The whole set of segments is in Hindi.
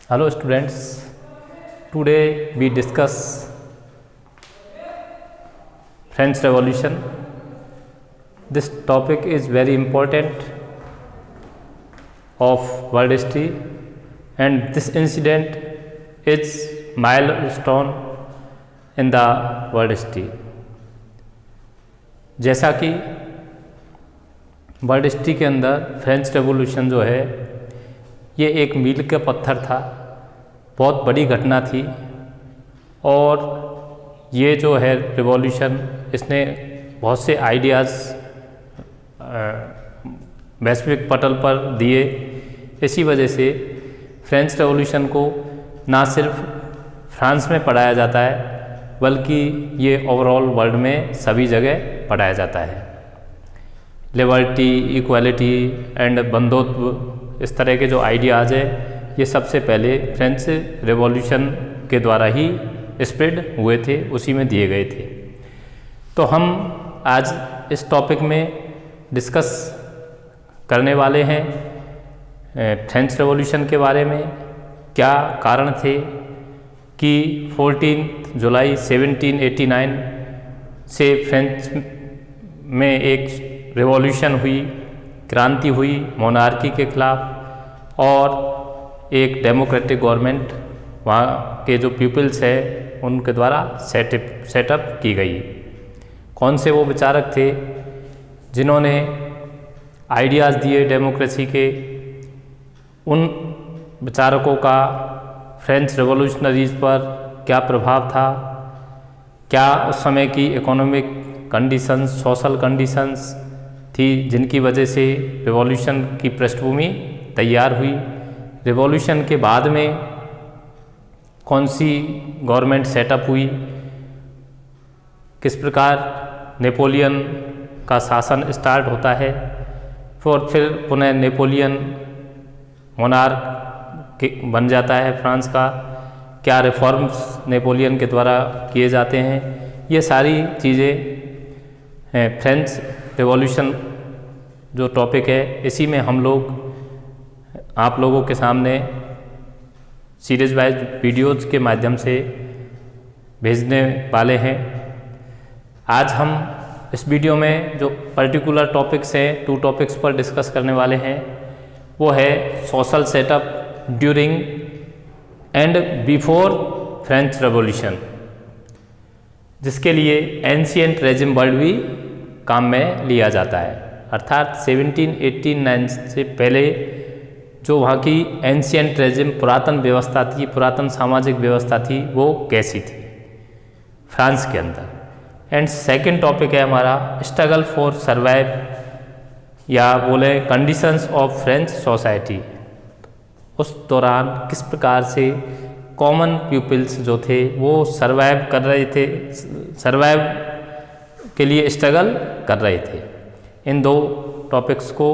Hello students, today we discuss French Revolution. This topic is very important of world history and this incident is milestone in the world history. जैसा कि वर्ल्ड हिस्ट्री के अंदर फ्रेंच रेवोल्यूशन जो है ये एक मील का पत्थर था, बहुत बड़ी घटना थी और ये जो है रिवॉल्यूशन इसने बहुत से आइडियाज़ वैश्विक पटल पर दिए। इसी वजह से फ्रेंच रेवोल्यूशन को ना सिर्फ फ्रांस में पढ़ाया जाता है बल्कि ये ओवरऑल वर्ल्ड में सभी जगह पढ़ाया जाता है। लिबर्टी, इक्वालिटी एंड बंधुत्व, इस तरह के जो आइडियाज़ है ये सबसे पहले फ्रेंच रेवोल्यूशन के द्वारा ही स्प्रेड हुए थे, उसी में दिए गए थे। तो हम आज इस टॉपिक में डिस्कस करने वाले हैं फ्रेंच रेवोल्यूशन के बारे में। क्या कारण थे कि 14 जुलाई 1789 से फ्रेंच में एक रिवॉल्यूशन हुई, क्रांति हुई मोनार्की के खिलाफ और एक डेमोक्रेटिक गवर्नमेंट वहाँ के जो पीपल्स है उनके द्वारा सेटअप की गई। कौन से वो विचारक थे जिन्होंने आइडियाज़ दिए डेमोक्रेसी के? उन विचारकों का फ्रेंच रेवोल्यूशनरीज पर क्या प्रभाव था? क्या उस समय की इकोनॉमिक कंडीशंस, सोशल कंडीशंस थी जिनकी वजह से रिवॉल्यूशन की पृष्ठभूमि तैयार हुई? रिवॉल्यूशन के बाद में कौन सी गवर्नमेंट सेटअप हुई? किस प्रकार नेपोलियन का शासन स्टार्ट होता है और फिर पुनः नेपोलियन मोनार्क बन जाता है फ्रांस का? क्या रिफॉर्म्स नेपोलियन के द्वारा किए जाते हैं? ये सारी चीज़ें फ्रेंच रिवॉल्यूशन जो टॉपिक है इसी में हम लोग आप लोगों के सामने सीरीज वाइज वीडियोज़ के माध्यम से भेजने वाले हैं। आज हम इस वीडियो में जो पर्टिकुलर टॉपिक्स हैं, 2 टॉपिक्स पर डिस्कस करने वाले हैं। वो है social setup during and before French revolution, जिसके लिए एंशिएंट रेजिम वर्ल्ड भी काम में लिया जाता है। अर्थात 1789 से पहले जो वहाँ की एंशिएंट रेजिम पुरातन व्यवस्था थी, पुरातन सामाजिक व्यवस्था थी, वो कैसी थी फ्रांस के अंदर। एंड सेकंड टॉपिक है हमारा स्ट्रगल फॉर सर्वाइव या बोले कंडीशंस ऑफ फ्रेंच सोसाइटी। उस दौरान किस प्रकार से कॉमन पीपल्स जो थे वो सर्वाइव कर रहे थे, सर्वाइव के लिए स्ट्रगल कर रहे थे। इन 2 टॉपिक्स को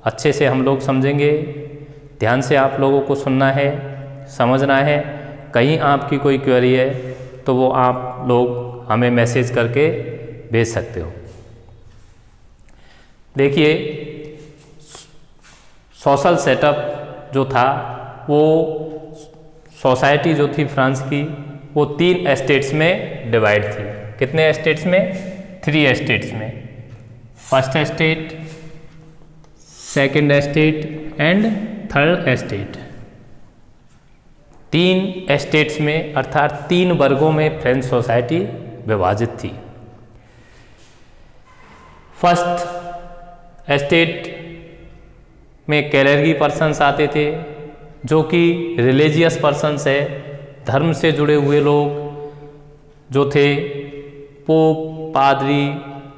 अच्छे से हम लोग समझेंगे। ध्यान से आप लोगों को सुनना है, समझना है। कहीं आपकी कोई क्वेरी है तो वो आप लोग हमें मैसेज करके भेज सकते हो। देखिए, सोशल सेटअप जो था वो सोसाइटी जो थी फ्रांस की वो 3 एस्टेट्स में डिवाइड थी। कितने एस्टेट्स में? 3 एस्टेट्स में। First estate, second estate and third estate. 3 estates में अर्थात 3 वर्गों में फ्रेंच सोसाइटी विभाजित थी। फर्स्ट एस्टेट में कैलेर्गी पर्सन्स आते थे जो कि रिलीजियस पर्सन्स है, धर्म से जुड़े हुए लोग जो थे, पोप, पादरी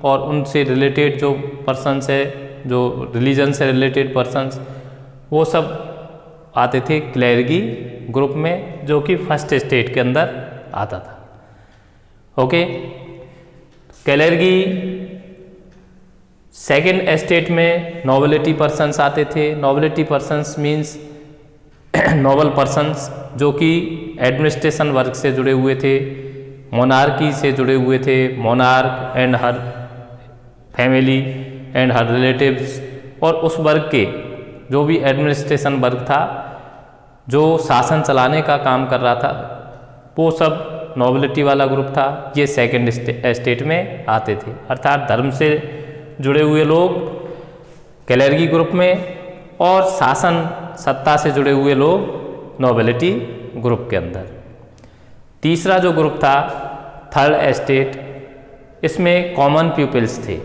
और उनसे रिलेटेड जो पर्सन्स है, जो रिलीजन से रिलेटेड पर्सन्स, वो सब आते थे क्लेर्गी ग्रुप में, जो कि फर्स्ट एस्टेट के अंदर आता था। Okay, clergy. सेकेंड एस्टेट में नोबिलिटी पर्सन्स आते थे। Nobility persons means noble persons जो कि एडमिनिस्ट्रेशन वर्क से जुड़े हुए थे, मोनार्की से जुड़े हुए थे, monarch and her family and her relatives, और उस वर्ग के जो भी एडमिनिस्ट्रेशन वर्क था जो शासन चलाने का काम कर रहा था, वो सब नोबिलिटी वाला ग्रुप था। ये सेकंड एस्टेट में आते थे, अर्थात धर्म से जुड़े हुए लोग कैलेर्गी ग्रुप में और शासन सत्ता से जुड़े हुए लोग नोबिलिटी ग्रुप के अंदर। तीसरा जो ग्रुप था थर्ड एस्टेट, इसमें कॉमन पीपल्स थे।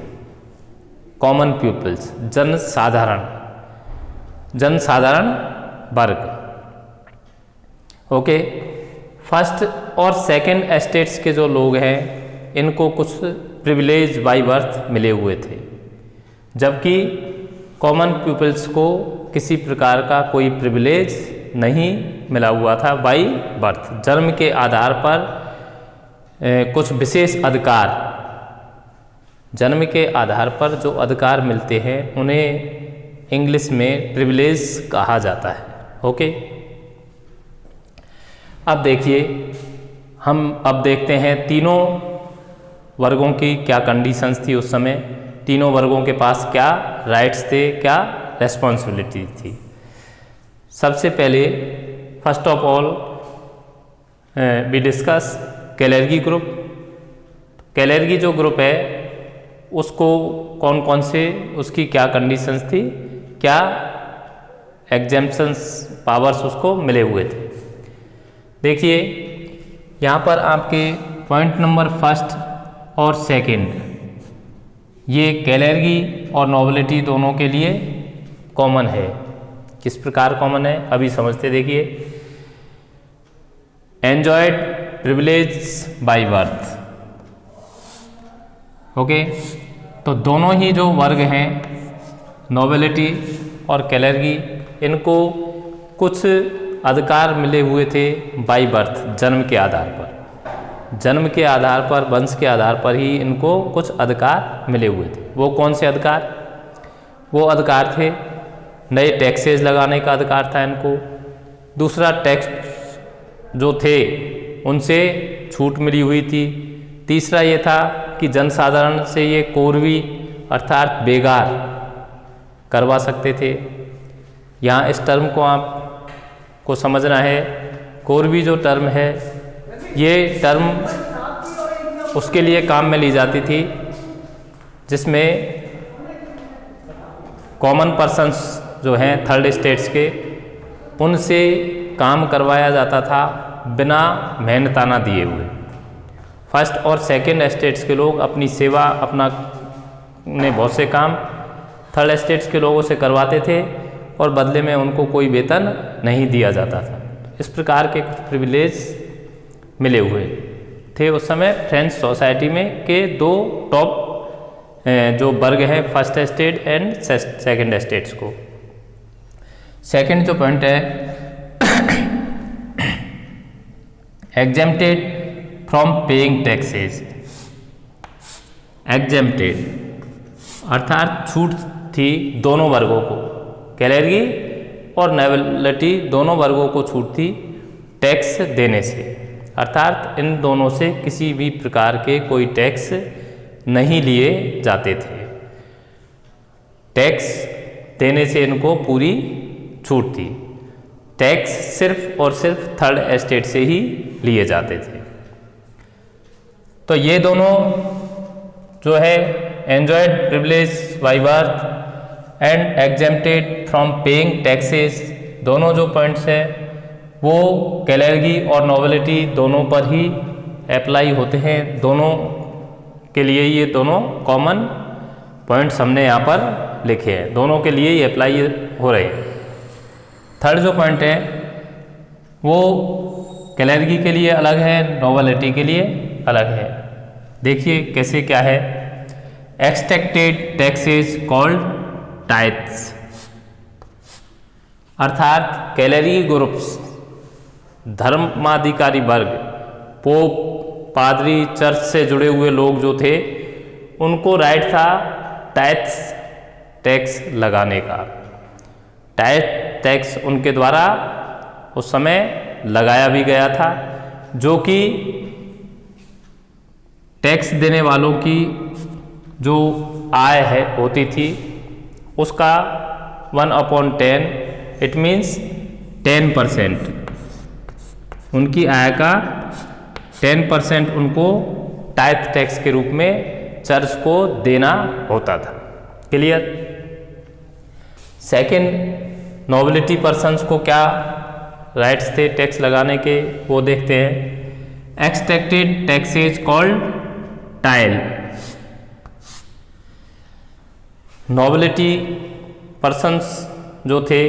कॉमन पीपल्स, जनसाधारण वर्ग। ओके, फर्स्ट और सेकंड एस्टेट्स के जो लोग हैं इनको कुछ प्रिविलेज बाय बर्थ मिले हुए थे, जबकि कॉमन पीपल्स को किसी प्रकार का कोई प्रिविलेज नहीं मिला हुआ था बाय बर्थ। जन्म के आधार पर कुछ विशेष अधिकार, जन्म के आधार पर जो अधिकार मिलते हैं उन्हें इंग्लिश में प्रिविलेज कहा जाता है। ओके, अब देखिए, हम अब देखते हैं तीनों वर्गों की क्या कंडीशंस थी उस समय, तीनों वर्गों के पास क्या राइट्स थे, क्या रेस्पॉन्सिबिलिटी थी। सबसे पहले first of all we discuss Kalergi group. Kalergi जो ग्रुप है उसको कौन कौन से, उसकी क्या कंडीशंस थी, क्या एग्जेम्पशंस पावर्स उसको मिले हुए थे। देखिए यहाँ पर आपके पॉइंट नंबर फर्स्ट और सेकंड, ये कैलेर्गी और नोबिलिटी दोनों के लिए कॉमन है। किस प्रकार कॉमन है अभी समझते, देखिए। Enjoyed privilege by birth. Okay, तो दोनों ही जो वर्ग हैं नोबिलिटी और कैलेर्गी, इनको कुछ अधिकार मिले हुए थे बाय बर्थ, जन्म के आधार पर। जन्म के आधार पर, वंश के आधार पर ही इनको कुछ अधिकार मिले हुए थे। वो कौन से अधिकार? वो अधिकार थे, नए टैक्सेस लगाने का अधिकार था इनको। दूसरा, टैक्स जो थे उनसे छूट मिली हुई थी। तीसरा ये था कि जनसाधारण से ये कोरवी अर्थात बेगार करवा सकते थे। यहाँ इस टर्म को आपको समझना है। कोरवी जो टर्म है, ये टर्म उसके लिए काम में ली जाती थी जिसमें कॉमन पर्सन्स जो हैं थर्ड स्टेट्स के, उनसे काम करवाया जाता था बिना मेहनताना दिए हुए। फर्स्ट और सेकंड एस्टेट्स के लोग अपनी सेवा, अपना ने बहुत से काम थर्ड एस्टेट्स के लोगों से करवाते थे और बदले में उनको कोई वेतन नहीं दिया जाता था। इस प्रकार के कुछ प्रिविलेज मिले हुए थे उस समय फ्रेंच सोसाइटी में के दो टॉप जो वर्ग हैं, first estate and second estates को। सेकंड जो पॉइंट है, exempted from paying taxes. Exempted अर्थात छूट थी दोनों वर्गों को, कैलेर्गी और नोबिलिटी दोनों वर्गों को छूट थी टैक्स देने से। अर्थात इन दोनों से किसी भी प्रकार के कोई टैक्स नहीं लिए जाते थे। टैक्स देने से इनको पूरी छूट थी। टैक्स सिर्फ और सिर्फ थर्ड एस्टेट से ही लिए जाते थे। तो ये दोनों जो है enjoyed privilege by birth and exempted from paying taxes, दोनों जो पॉइंट्स हैं वो कैलेर्गी और नोबिलिटी दोनों पर ही अप्लाई होते हैं। दोनों के लिए ये दोनों कॉमन पॉइंट्स हमने यहाँ पर लिखे हैं, दोनों के लिए ये अप्लाई हो रहे हैं। थर्ड जो पॉइंट है वो कैलेर्गी के लिए अलग है, नोबिलिटी के लिए अलग है। देखिए कैसे क्या है। एक्सट्रैक्टेड टैक्सेस कॉल्ड टाइथ्स, अर्थात कैलेर्गी ग्रुप्स, धर्माधिकारी वर्ग, पोप, पादरी, चर्च से जुड़े हुए लोग जो थे, उनको राइट था टाइथ्स टैक्स लगाने का। टाइथ टैक्स उनके द्वारा उस समय लगाया भी गया था, जो कि टैक्स देने वालों की जो आय है होती थी उसका 1/10, इट मीन्स 10%, उनकी आय का 10% उनको टाइथ टैक्स के रूप में चर्च को देना होता था। क्लियर। सेकंड, नोबिलिटी पर्सन्स को क्या राइट्स थे टैक्स लगाने के, वो देखते हैं। Extracted taxes called tile. Nobility persons जो थे,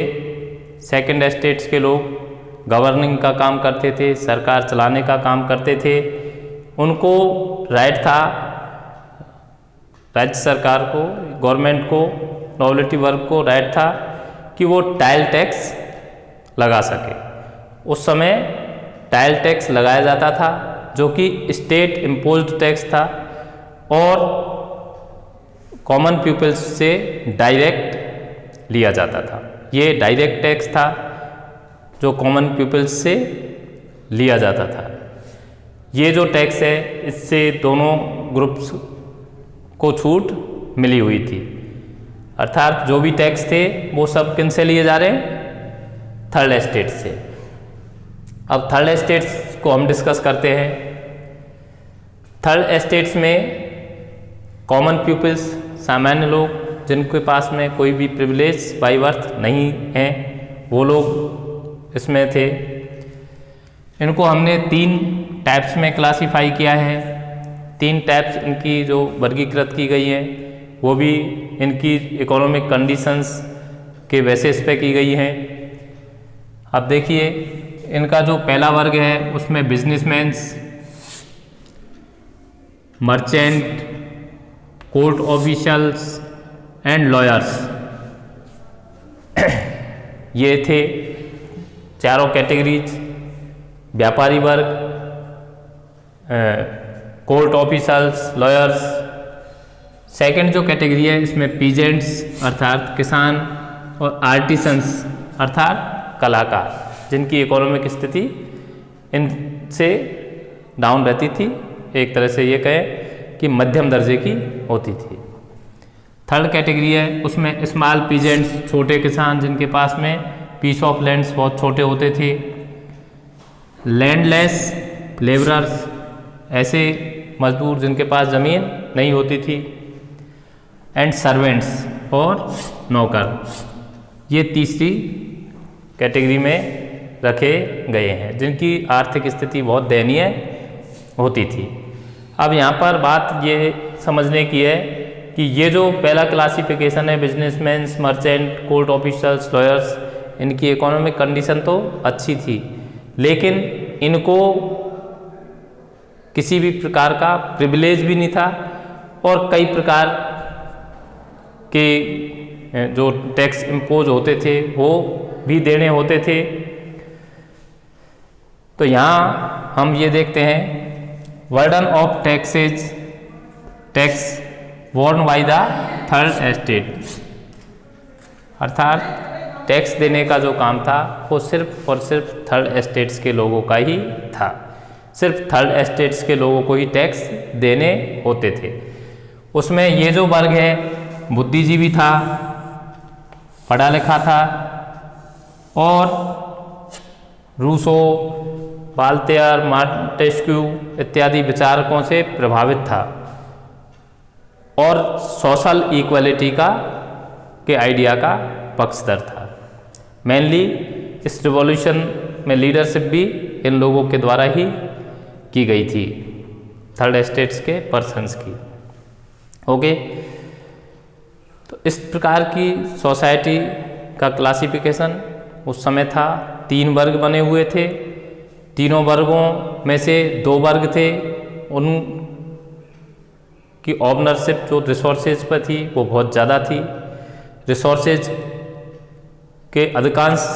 सेकंड एस्टेट्स के लोग, गवर्निंग का काम करते थे, सरकार चलाने का काम करते थे, उनको राइट था, राज्य सरकार को, गवर्नमेंट को, नोबिलिटी वर्ग को राइट था कि वो टाइल टैक्स लगा सके। उस समय टाइल टैक्स लगाया जाता था जो कि स्टेट इम्पोज्ड टैक्स था और कॉमन पीपल्स से डायरेक्ट लिया जाता था। ये डायरेक्ट टैक्स था जो कॉमन पीपल्स से लिया जाता था। ये जो टैक्स है इससे दोनों ग्रुप्स को छूट मिली हुई थी, अर्थात जो भी टैक्स थे वो सब किन से लिए जा रहे हैं, थर्ड एस्टेट से। अब थर्ड एस्टेट्स को हम डिस्कस करते हैं। थर्ड एस्टेट्स में कॉमन पीपल्स, सामान्य लोग जिनके पास में कोई भी प्रिविलेज बाय बर्थ नहीं है, वो लोग इसमें थे। इनको हमने 3 टाइप्स में क्लासीफाई किया है। 3 टाइप्स इनकी जो वर्गीकृत की गई हैं वो भी इनकी इकोनॉमिक कंडीशंस के बेसिस पे की गई हैं। अब देखिए, इनका जो पहला वर्ग है उसमें businessman's, merchant, court officials and lawyers, ये थे चारों कैटेगरीज। व्यापारी वर्ग, कोर्ट ऑफिसर्स, लॉयर्स। सेकंड जो कैटेगरी है इसमें पीजेंट्स अर्थात किसान और आर्टिसंस अर्थात कलाकार, जिनकी इकोनॉमिक स्थिति इनसे डाउन रहती थी, एक तरह से ये कहें कि मध्यम दर्जे की होती थी। थर्ड कैटेगरी है उसमें स्मॉल पीजेंट्स, छोटे किसान जिनके पास में पीस ऑफ लैंड्स बहुत छोटे होते थे। लैंडलेस लेबरर्स, ऐसे मजदूर जिनके पास ज़मीन नहीं होती थी। एंड सर्वेंट्स और नौकर, ये तीसरी कैटेगरी में रखे गए हैं जिनकी आर्थिक स्थिति बहुत दयनीय होती थी। अब यहाँ पर बात ये समझने की है कि ये जो पहला क्लासिफिकेशन है, businessman, merchant, court officers, lawyers, इनकी इकोनॉमिक कंडीशन तो अच्छी थी, लेकिन इनको किसी भी प्रकार का प्रिविलेज भी नहीं था और कई प्रकार के जो टैक्स इम्पोज होते थे वो भी देने होते थे। तो यहाँ हम ये देखते हैं, burden of taxes, tax borne by the third estate, अर्थात टैक्स देने का जो काम था वो सिर्फ और सिर्फ थर्ड एस्टेट्स के लोगों का ही था। सिर्फ थर्ड एस्टेट्स के लोगों को ही टैक्स देने होते थे। उसमें ये जो वर्ग है बुद्धिजीवी था, पढ़ा लिखा था और रूसो, वाल्टेयर, मॉन्टेस्क्यू इत्यादि विचारकों से प्रभावित था और सोशल इक्वलिटी के आइडिया का पक्षधर था। मेनली इस रिवॉल्यूशन में लीडरशिप भी इन लोगों के द्वारा ही की गई थी, थर्ड एस्टेट्स के पर्सन्स की। ओके, तो इस प्रकार की सोसाइटी का क्लासिफिकेशन उस समय था। 3 वर्ग बने हुए थे। तीनों वर्गों में से 2 वर्ग थे, उन की ओनरशिप जो रिसोर्सेज पर थी वो बहुत ज़्यादा थी। रिसोर्सेज के अधिकांश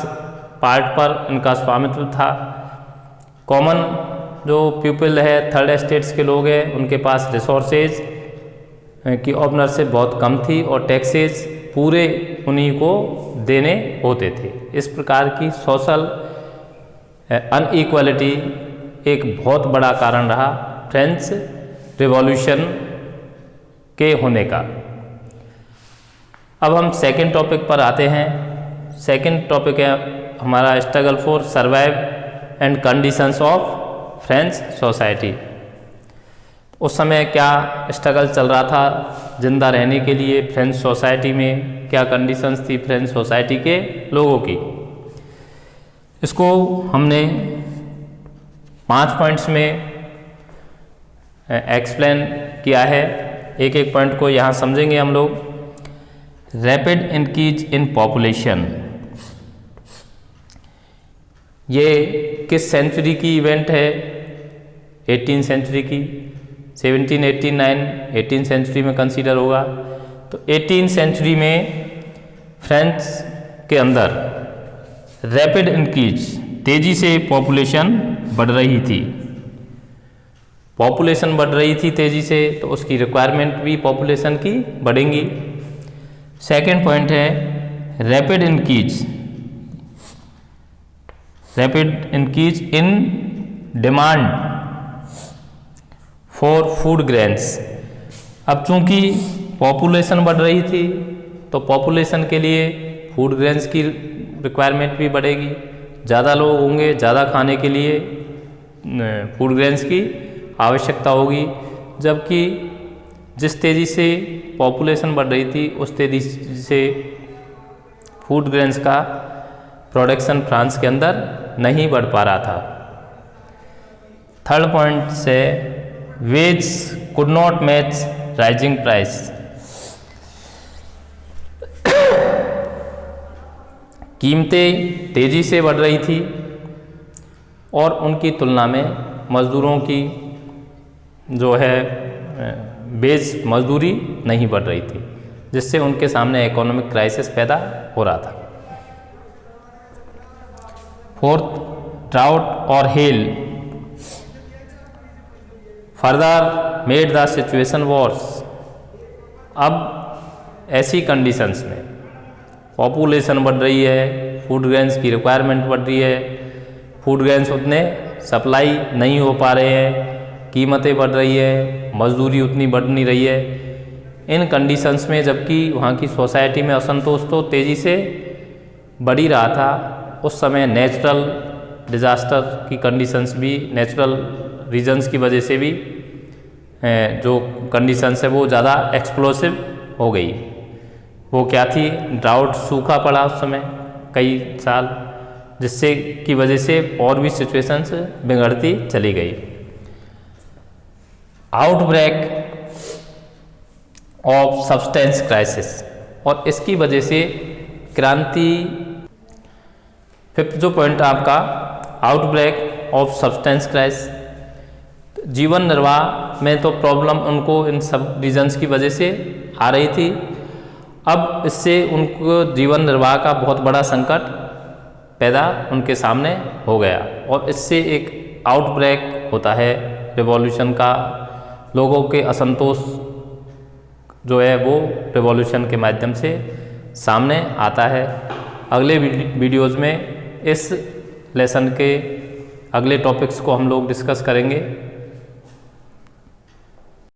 पार्ट पर इनका स्वामित्व था। कॉमन जो पीपल है, थर्ड एस्टेट्स के लोग हैं, उनके पास रिसोर्सेज की ओनरशिप बहुत कम थी और टैक्सेस पूरे उन्हीं को देने होते थे। इस प्रकार की सोशल अनइक्वालिटी एक बहुत बड़ा कारण रहा फ्रेंच रिवॉल्यूशन के होने का। अब हम सेकंड टॉपिक पर आते हैं। सेकंड टॉपिक है हमारा struggle for survive and conditions of French society. उस समय क्या स्ट्रगल चल रहा था जिंदा रहने के लिए फ्रेंच सोसाइटी में, क्या कंडीशंस थी फ्रेंच सोसाइटी के लोगों की। इसको हमने 5 पॉइंट्स में एक्सप्लेन किया है। एक एक पॉइंट को यहाँ समझेंगे हम लोग। रैपिड इंक्रीज इन पॉपुलेशन, ये किस सेंचुरी की इवेंट है? 18वीं सेंचुरी की। 17, 18, 18 सेंचुरी में कंसीडर होगा। तो 18 सेंचुरी में फ्रेंच के अंदर रैपिड इंक्रीज, तेजी से पॉपुलेशन बढ़ रही थी। पॉपुलेशन बढ़ रही थी तेजी से, तो उसकी रिक्वायरमेंट भी पॉपुलेशन की बढ़ेंगी। सेकेंड पॉइंट है rapid increase in demand for food grains. अब चूंकि पॉपुलेशन बढ़ रही थी तो पॉपुलेशन के लिए फूड ग्रेन्स की रिक्वायरमेंट भी बढ़ेगी। ज़्यादा लोग होंगे, ज़्यादा खाने के लिए फूड ग्रेन्स की आवश्यकता होगी। जबकि जिस तेज़ी से पॉपुलेशन बढ़ रही थी उस तेज़ी से फूड ग्रेन्स का प्रोडक्शन फ्रांस के अंदर नहीं बढ़ पा रहा था। थर्ड पॉइंट से wage could not match rising price. कीमतें तेजी से बढ़ रही थी और उनकी तुलना में मज़दूरों की जो है बेस मजदूरी नहीं बढ़ रही थी, जिससे उनके सामने इकोनॉमिक क्राइसिस पैदा हो रहा था। फोर्थ, ड्राउट और hello further made the situation worse. अब ऐसी कंडीशंस में पॉपुलेशन बढ़ रही है, फूड ग्रेन्स की रिक्वायरमेंट बढ़ रही है, फूड ग्रेन्स उतने सप्लाई नहीं हो पा रहे हैं, कीमतें बढ़ रही है, मजदूरी उतनी बढ़ नहीं रही है। इन कंडीशंस में जबकि वहाँ की सोसाइटी में असंतोष तो तेज़ी से बढ़ ही रहा था, उस समय नेचुरल डिज़ास्टर की कंडीशंस भी, नेचुरल रीजन्स की वजह से भी जो कंडीशंस है वो ज़्यादा एक्सप्लोसिव हो गई। वो क्या थी? ड्राउट, सूखा पड़ा उस समय कई साल, जिससे की वजह से और भी सिचुएशंस बिगड़ती चली गई। आउटब्रेक ऑफ सब्सटेंस क्राइसिस, और इसकी वजह से क्रांति। फिफ्थ जो पॉइंट आपका आउटब्रेक ऑफ सब्सटेंस क्राइसिस, जीवन निर्वाह में तो प्रॉब्लम उनको इन सब रीजन्स की वजह से आ रही थी। अब इससे उनको जीवन निर्वाह का बहुत बड़ा संकट पैदा उनके सामने हो गया और इससे एक आउटब्रेक होता है रिवॉल्यूशन का। लोगों के असंतोष जो है वो रिवॉल्यूशन के माध्यम से सामने आता है। अगले वीडियोज़ में इस लेसन के अगले टॉपिक्स को हम लोग डिस्कस करेंगे।